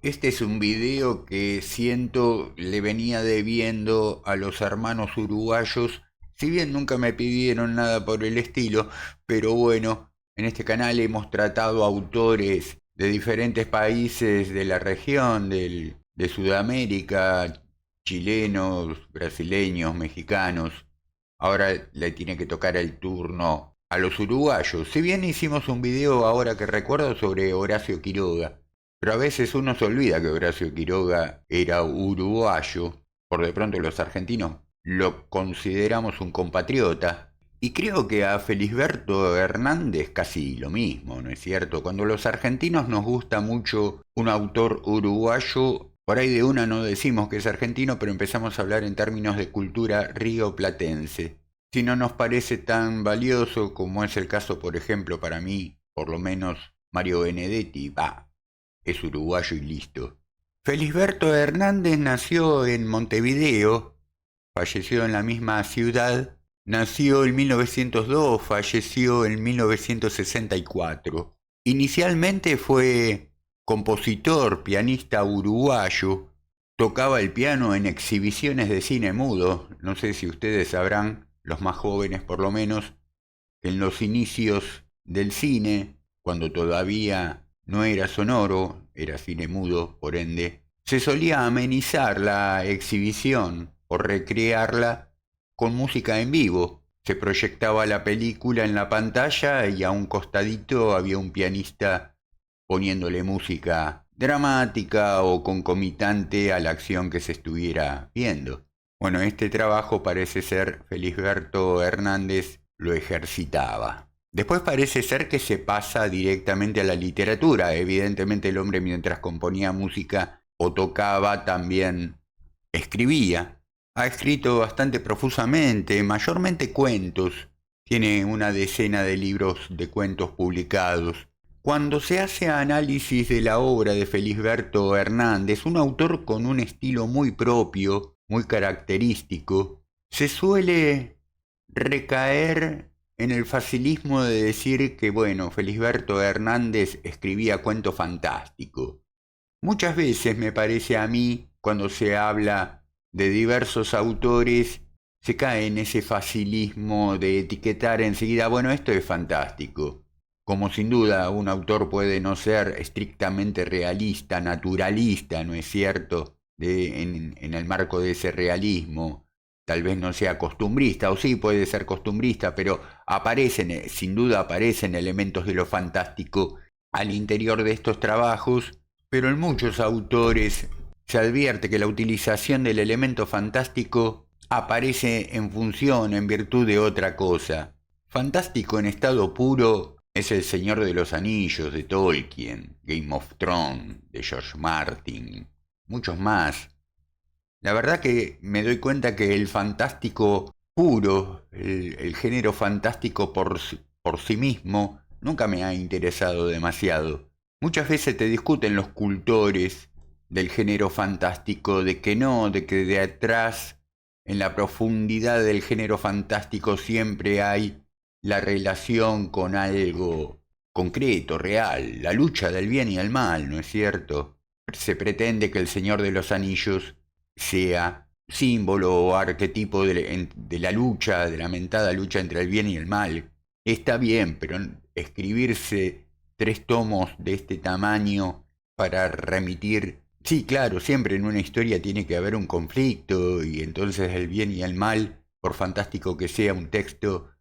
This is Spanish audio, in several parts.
Este es un video que siento le venía debiendo a los hermanos uruguayos, si bien nunca me pidieron nada por el estilo, pero bueno, en este canal hemos tratado autores de diferentes países de la región, de Sudamérica, chilenos, brasileños, mexicanos. Ahora le tiene que tocar el turno a los uruguayos. Si bien hicimos un video ahora que recuerdo sobre Horacio Quiroga, pero a veces uno se olvida que Horacio Quiroga era uruguayo, por de pronto los argentinos lo consideramos un compatriota, y creo que a Felisberto Hernández casi lo mismo, ¿no es cierto? Cuando los argentinos nos gusta mucho un autor uruguayo, por ahí de una no decimos que es argentino, pero empezamos a hablar en términos de cultura rioplatense. Si no nos parece tan valioso como es el caso, por ejemplo, para mí, por lo menos Mario Benedetti, va, es uruguayo y listo. Felisberto Hernández nació en Montevideo, falleció en la misma ciudad, nació en 1902, falleció en 1964. Inicialmente fue compositor, pianista uruguayo, tocaba el piano en exhibiciones de cine mudo. No sé si ustedes sabrán, los más jóvenes por lo menos, en los inicios del cine, cuando todavía no era sonoro, era cine mudo, por ende, se solía amenizar la exhibición o recrearla con música en vivo. Se proyectaba la película en la pantalla y a un costadito había un pianista poniéndole música dramática o concomitante a la acción que se estuviera viendo. Bueno, este trabajo parece ser Felisberto Hernández lo ejercitaba. Después parece ser que se pasa directamente a la literatura. Evidentemente el hombre mientras componía música o tocaba también escribía. Ha escrito bastante profusamente, mayormente cuentos. Tiene una decena de libros de cuentos publicados. Cuando se hace análisis de la obra de Felisberto Hernández, un autor con un estilo muy propio, muy característico, se suele recaer en el facilismo de decir que, bueno, Felisberto Hernández escribía cuento fantástico. Muchas veces me parece a mí, cuando se habla de diversos autores, se cae en ese facilismo de etiquetar enseguida, bueno, esto es fantástico. Como sin duda un autor puede no ser estrictamente realista, naturalista, ¿no es cierto? En el marco de ese realismo, tal vez no sea costumbrista, o sí puede ser costumbrista, pero aparecen, sin duda aparecen elementos de lo fantástico al interior de estos trabajos, pero en muchos autores se advierte que la utilización del elemento fantástico aparece en función, en virtud de otra cosa. Fantástico en estado puro es El Señor de los Anillos de Tolkien, Game of Thrones de George Martin, muchos más. La verdad que me doy cuenta que el fantástico puro, el género fantástico por sí mismo, nunca me ha interesado demasiado. Muchas veces te discuten los cultores del género fantástico de que no, de que de atrás, en la profundidad del género fantástico siempre hay la relación con algo concreto, real, la lucha del bien y el mal, ¿no es cierto? Se pretende que el Señor de los Anillos sea símbolo o arquetipo de la lucha, de la mentada lucha entre el bien y el mal. Está bien, pero escribirse 3 tomos de este tamaño para remitir. Sí, claro, siempre en una historia tiene que haber un conflicto y entonces el bien y el mal, por fantástico que sea un texto,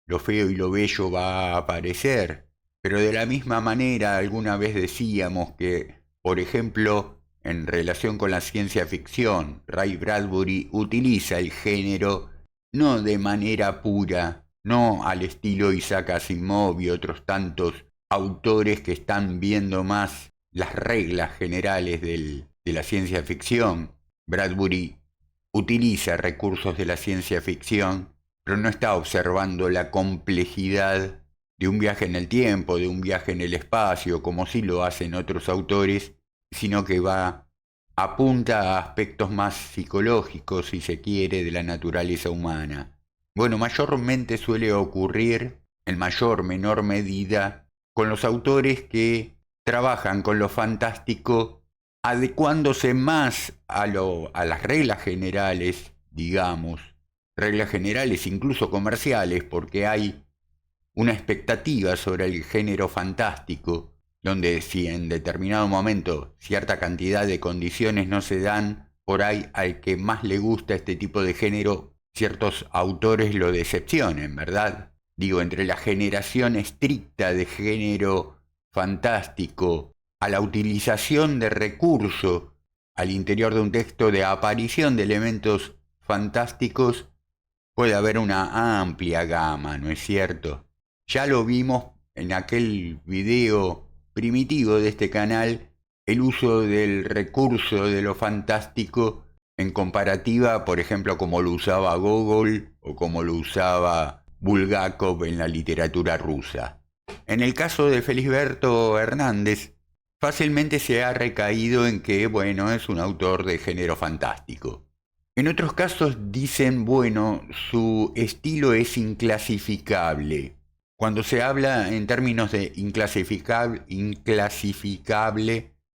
lo feo y lo bello va a aparecer. Pero de la misma manera, alguna vez decíamos que, por ejemplo, en relación con la ciencia ficción, Ray Bradbury utiliza el género no de manera pura, no al estilo Isaac Asimov y otros tantos autores que están viendo más las reglas generales de la ciencia ficción. Bradbury utiliza recursos de la ciencia ficción, pero no está observando la complejidad de un viaje en el tiempo, de un viaje en el espacio, como sí lo hacen otros autores, sino que apunta a aspectos más psicológicos, si se quiere, de la naturaleza humana. Bueno, mayormente suele ocurrir, en mayor menor medida, con los autores que trabajan con lo fantástico adecuándose más a las reglas generales, digamos, reglas generales incluso comerciales, porque hay una expectativa sobre el género fantástico, donde si en determinado momento cierta cantidad de condiciones no se dan, por ahí al que más le gusta este tipo de género, ciertos autores lo decepcionen, ¿verdad? Digo, entre la generación estricta de género fantástico a la utilización de recursos al interior de un texto de aparición de elementos fantásticos, puede haber una amplia gama, ¿no es cierto? Ya lo vimos en aquel video primitivo de este canal, el uso del recurso de lo fantástico en comparativa, por ejemplo, como lo usaba Gogol o como lo usaba Bulgakov en la literatura rusa. En el caso de Felisberto Hernández, fácilmente se ha recaído en que, bueno, es un autor de género fantástico. En otros casos dicen, bueno, su estilo es inclasificable. Cuando se habla en términos de inclasificable,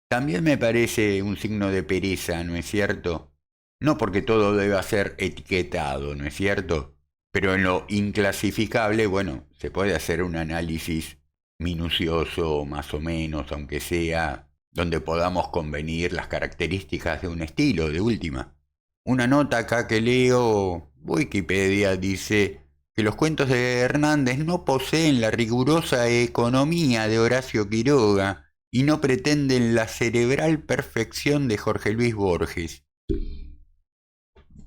también me parece un signo de pereza, ¿no es cierto? No porque todo deba ser etiquetado, ¿no es cierto? Pero en lo inclasificable, bueno, se puede hacer un análisis minucioso, más o menos, aunque sea, donde podamos convenir las características de un estilo, de última. Una nota acá que leo, Wikipedia dice que los cuentos de Hernández no poseen la rigurosa economía de Horacio Quiroga y no pretenden la cerebral perfección de Jorge Luis Borges.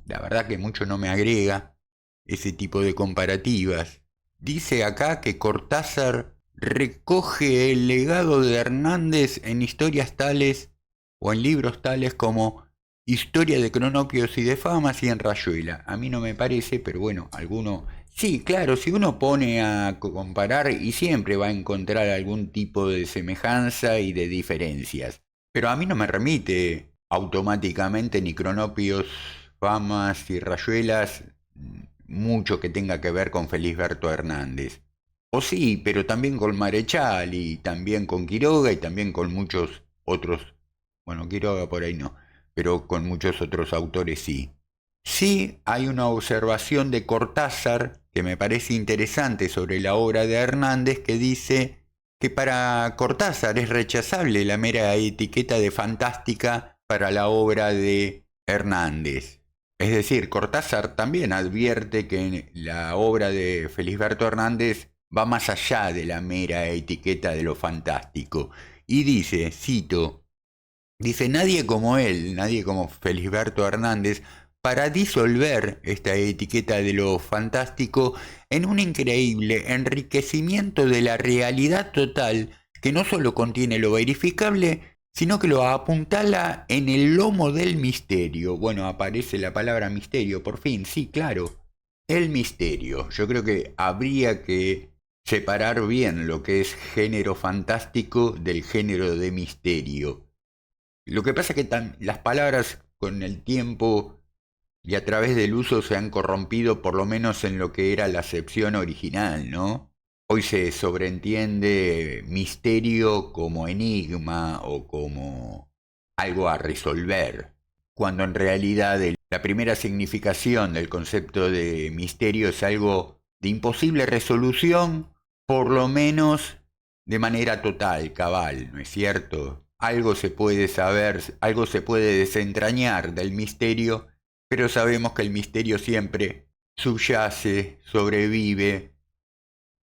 La verdad que mucho no me agrega ese tipo de comparativas. Dice acá que Cortázar recoge el legado de Hernández en historias tales o en libros tales como Historia de Cronopios y de Famas y en Rayuela. A mí no me parece, pero bueno, alguno... Sí, claro, si uno pone a comparar y siempre va a encontrar algún tipo de semejanza y de diferencias. Pero a mí no me remite automáticamente ni Cronopios, Famas y Rayuelas mucho que tenga que ver con Felisberto Hernández. O sí, pero también con Marechal y también con Quiroga y también con muchos otros. Bueno, Quiroga por ahí no, pero con muchos otros autores sí. Sí hay una observación de Cortázar que me parece interesante sobre la obra de Hernández que dice que para Cortázar es rechazable la mera etiqueta de fantástica para la obra de Hernández. Es decir, Cortázar también advierte que la obra de Felisberto Hernández va más allá de la mera etiqueta de lo fantástico. Y dice, cito, dice, nadie como él, nadie como Felisberto Hernández, para disolver esta etiqueta de lo fantástico en un increíble enriquecimiento de la realidad total que no solo contiene lo verificable, sino que lo apuntala en el lomo del misterio. Bueno, aparece la palabra misterio, por fin, sí, claro, el misterio. Yo creo que habría que separar bien lo que es género fantástico del género de misterio. Lo que pasa es que las palabras con el tiempo y a través del uso se han corrompido por lo menos en lo que era la acepción original, ¿no? Hoy se sobreentiende misterio como enigma o como algo a resolver, cuando en realidad la primera significación del concepto de misterio es algo de imposible resolución, por lo menos de manera total, cabal, ¿no es cierto? Algo se puede saber, algo se puede desentrañar del misterio, pero sabemos que el misterio siempre subyace, sobrevive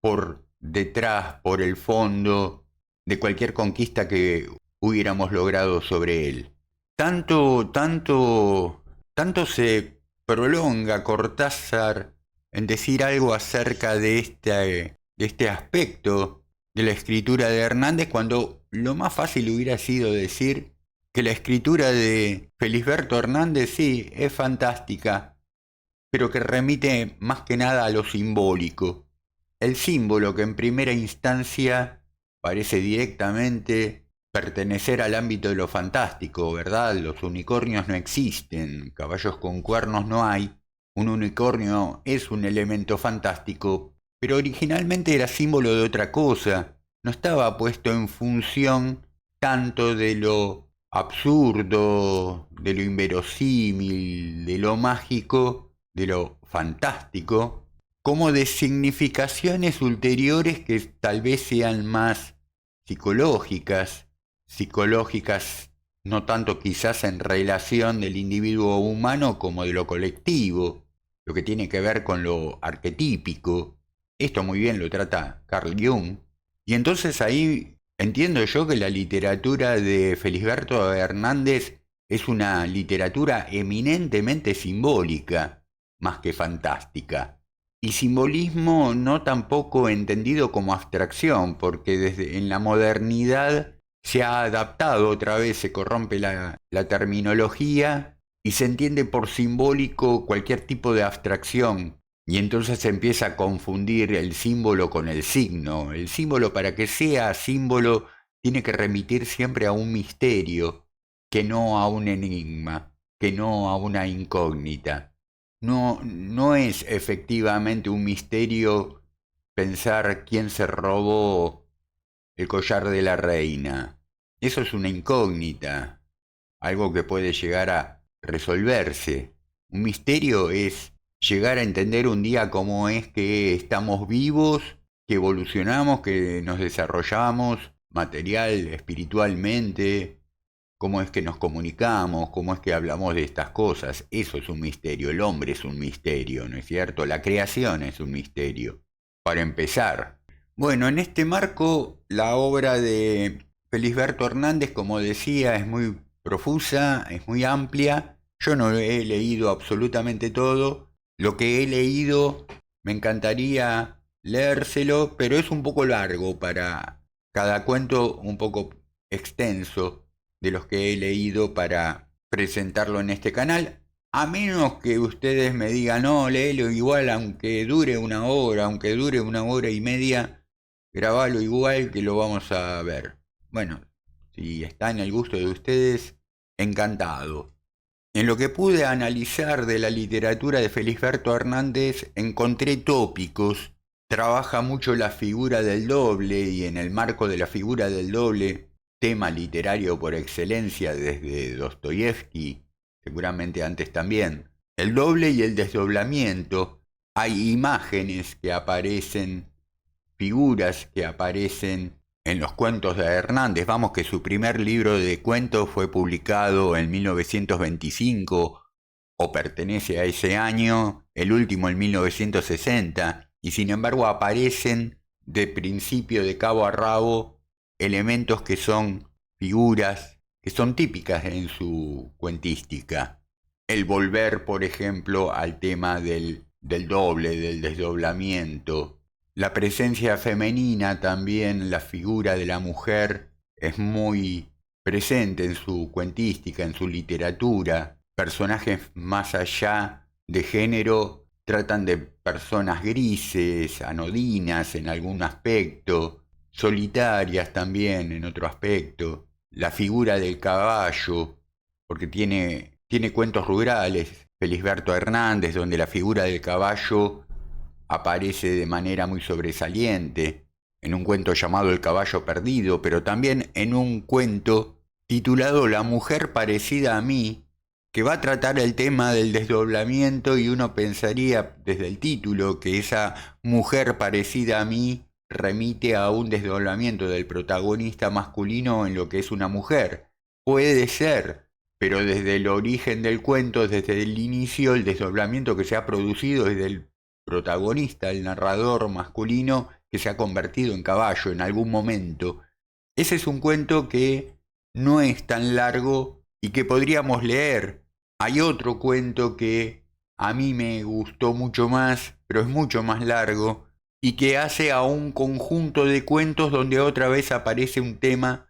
por detrás, por el fondo de cualquier conquista que hubiéramos logrado sobre él. Tanto se prolonga Cortázar en decir algo acerca de este aspecto de la escritura de Hernández, cuando lo más fácil hubiera sido decir que la escritura de Felisberto Hernández sí es fantástica, pero que remite más que nada a lo simbólico. El símbolo que en primera instancia parece directamente pertenecer al ámbito de lo fantástico, ¿verdad? Los unicornios no existen, caballos con cuernos no hay. Un unicornio es un elemento fantástico, pero originalmente era símbolo de otra cosa. No estaba puesto en función tanto de lo absurdo, de lo inverosímil, de lo mágico, de lo fantástico, como de significaciones ulteriores que tal vez sean más psicológicas, psicológicas no tanto quizás en relación del individuo humano como de lo colectivo, lo que tiene que ver con lo arquetípico. Esto muy bien lo trata Carl Jung. Y entonces ahí entiendo yo que la literatura de Felisberto Hernández es una literatura eminentemente simbólica, más que fantástica. Y simbolismo no tampoco entendido como abstracción, porque desde en la modernidad se ha adaptado otra vez, se corrompe la terminología y se entiende por simbólico cualquier tipo de abstracción. Y entonces se empieza a confundir el símbolo con el signo. El símbolo, para que sea símbolo, tiene que remitir siempre a un misterio, que no a un enigma, que no a una incógnita. No es efectivamente un misterio pensar quién se robó el collar de la reina. Eso es una incógnita, algo que puede llegar a resolverse. Un misterio es llegar a entender un día cómo es que estamos vivos, que evolucionamos, que nos desarrollamos material, espiritualmente, cómo es que nos comunicamos, cómo es que hablamos de estas cosas. Eso es un misterio, el hombre es un misterio, ¿no es cierto? La creación es un misterio. Para empezar. Bueno, en este marco, la obra de Felisberto Hernández, como decía, es muy profusa, es muy amplia. Yo no he leído absolutamente todo. Lo que he leído me encantaría leérselo, pero es un poco largo para cada cuento, un poco extenso de los que he leído para presentarlo en este canal. A menos que ustedes me digan, no, léelo igual, aunque dure una hora, aunque dure una hora y media, grabalo igual que lo vamos a ver. Bueno, si está en el gusto de ustedes, encantado. En lo que pude analizar de la literatura de Felisberto Hernández, encontré tópicos. Trabaja mucho la figura del doble y en el marco de la figura del doble, tema literario por excelencia desde Dostoyevsky, seguramente antes también. El doble y el desdoblamiento. Hay imágenes que aparecen, figuras que aparecen en los cuentos de Hernández. Vamos, que su primer libro de cuentos fue publicado en 1925 o pertenece a ese año, el último en 1960, y sin embargo aparecen de principio de cabo a rabo elementos que son figuras que son típicas en su cuentística. El volver, por ejemplo, al tema del doble, del desdoblamiento. La presencia femenina también, la figura de la mujer, es muy presente en su cuentística, en su literatura. Personajes más allá de género tratan de personas grises, anodinas en algún aspecto, solitarias también en otro aspecto. La figura del caballo, porque tiene cuentos rurales, Felisberto Hernández, donde la figura del caballo aparece de manera muy sobresaliente, en un cuento llamado El caballo perdido, pero también en un cuento titulado La mujer parecida a mí, que va a tratar el tema del desdoblamiento y uno pensaría desde el título que esa mujer parecida a mí remite a un desdoblamiento del protagonista masculino en lo que es una mujer. Puede ser, pero desde el origen del cuento, desde el inicio, el desdoblamiento que se ha producido es del protagonista, el narrador masculino que se ha convertido en caballo en algún momento. Ese es un cuento que no es tan largo y que podríamos leer. Hay otro cuento que a mí me gustó mucho más, pero es mucho más largo, y que hace a un conjunto de cuentos donde otra vez aparece un tema,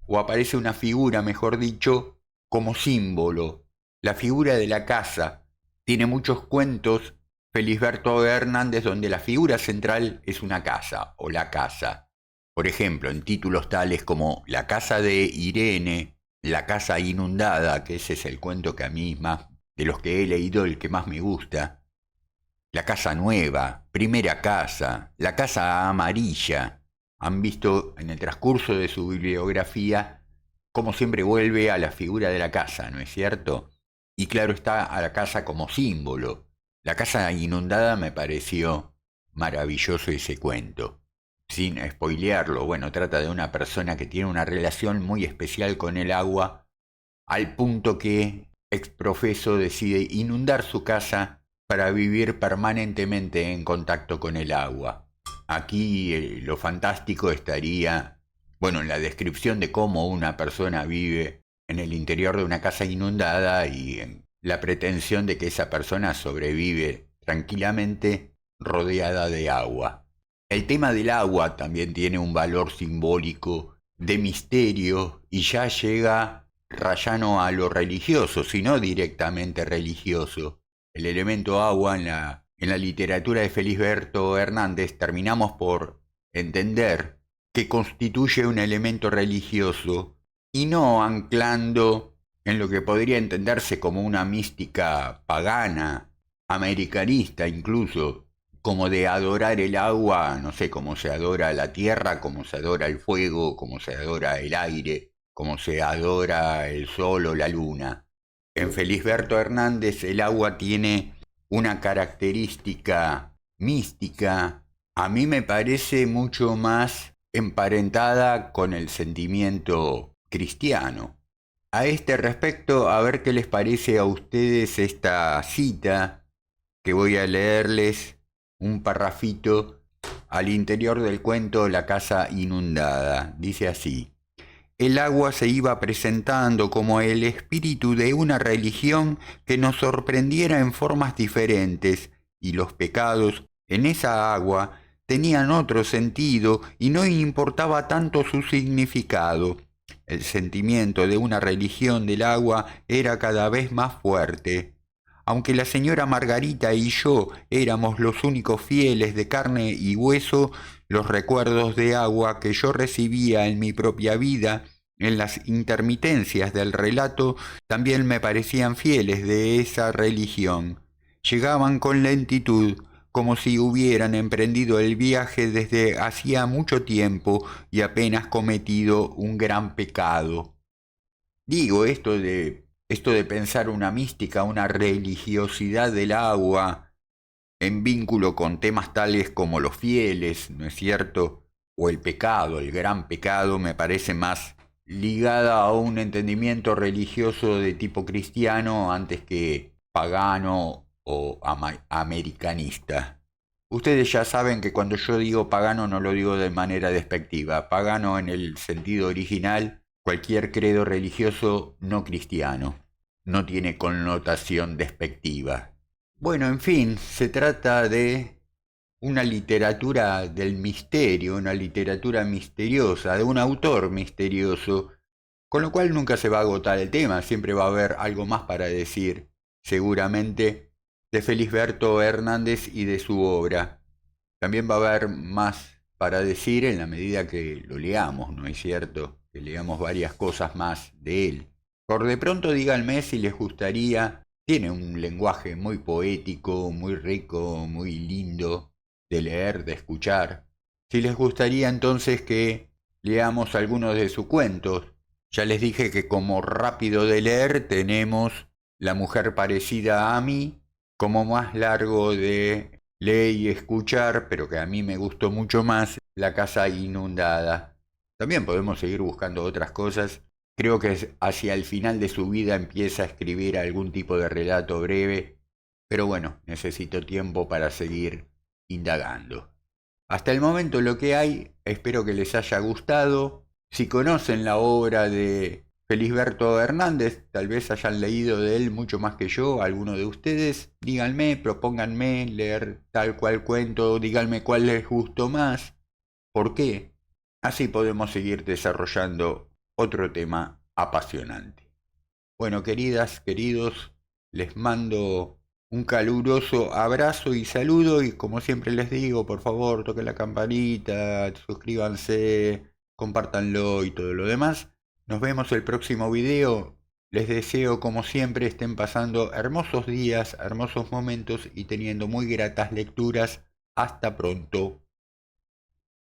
o aparece una figura, mejor dicho, como símbolo. La figura de la casa. Tiene muchos cuentos Felisberto Hernández donde la figura central es una casa o la casa. Por ejemplo, en títulos tales como La casa de Irene, La casa inundada, que ese es el cuento que a mí más, de los que he leído, el que más me gusta. La casa nueva, Primera casa, La casa amarilla. Han visto en el transcurso de su bibliografía como siempre vuelve a la figura de la casa, ¿no es cierto? Y claro está, a la casa como símbolo. La casa inundada me pareció maravilloso ese cuento. Sin spoilearlo, bueno, trata de una persona que tiene una relación muy especial con el agua, al punto que exprofeso decide inundar su casa para vivir permanentemente en contacto con el agua. Aquí lo fantástico estaría, bueno, en la descripción de cómo una persona vive en el interior de una casa inundada y en la pretensión de que esa persona sobrevive tranquilamente rodeada de agua. El tema del agua también tiene un valor simbólico de misterio y ya llega rayano a lo religioso, sino directamente religioso. El elemento agua en la literatura de Felisberto Hernández terminamos por entender que constituye un elemento religioso y no anclando en lo que podría entenderse como una mística pagana, americanista incluso, como de adorar el agua, no sé, como se adora la tierra, como se adora el fuego, como se adora el aire, como se adora el sol o la luna. En Felisberto Hernández el agua tiene una característica mística, a mí me parece mucho más emparentada con el sentimiento cristiano. A este respecto, a ver qué les parece a ustedes esta cita que voy a leerles un parrafito al interior del cuento La casa inundada. Dice así: el agua se iba presentando como el espíritu de una religión que nos sorprendiera en formas diferentes, y los pecados en esa agua tenían otro sentido y no importaba tanto su significado. El sentimiento de una religión del agua era cada vez más fuerte. Aunque la señora Margarita y yo éramos los únicos fieles de carne y hueso, los recuerdos de agua que yo recibía en mi propia vida, en las intermitencias del relato, también me parecían fieles de esa religión. Llegaban con lentitud, como si hubieran emprendido el viaje desde hacía mucho tiempo y apenas cometido un gran pecado. Digo, esto de pensar una mística, una religiosidad del agua en vínculo con temas tales como los fieles, ¿no es cierto? O el pecado, el gran pecado, me parece más ligada a un entendimiento religioso de tipo cristiano antes que pagano o americanista. Ustedes ya saben que cuando yo digo pagano no lo digo de manera despectiva. Pagano en el sentido original, cualquier credo religioso no cristiano. No tiene connotación despectiva. Bueno, en fin, se trata de una literatura del misterio, una literatura misteriosa, de un autor misterioso, con lo cual nunca se va a agotar el tema, siempre va a haber algo más para decir, seguramente, de Felisberto Hernández y de su obra. También va a haber más para decir en la medida que lo leamos, ¿no es cierto? Que leamos varias cosas más de él. Por de pronto díganme si les gustaría, tiene un lenguaje muy poético, muy rico, muy lindo de leer, de escuchar. Si les gustaría entonces que leamos algunos de sus cuentos. Ya les dije que como rápido de leer tenemos La mujer parecida a mí, como más largo de leer y escuchar, pero que a mí me gustó mucho más, La casa inundada. También podemos seguir buscando otras cosas. Creo que hacia el final de su vida empieza a escribir algún tipo de relato breve, pero bueno, necesito tiempo para seguir indagando. Hasta el momento lo que hay, espero que les haya gustado. Si conocen la obra de Felisberto Hernández, tal vez hayan leído de él mucho más que yo, alguno de ustedes, díganme, propónganme leer tal cual cuento, díganme cuál les gustó más, por qué. Así podemos seguir desarrollando otro tema apasionante. Bueno, queridas, queridos, les mando un caluroso abrazo y saludo y como siempre les digo, por favor, toquen la campanita, suscríbanse, compártanlo y todo lo demás. Nos vemos el próximo video. Les deseo, como siempre, estén pasando hermosos días, hermosos momentos y teniendo muy gratas lecturas. Hasta pronto.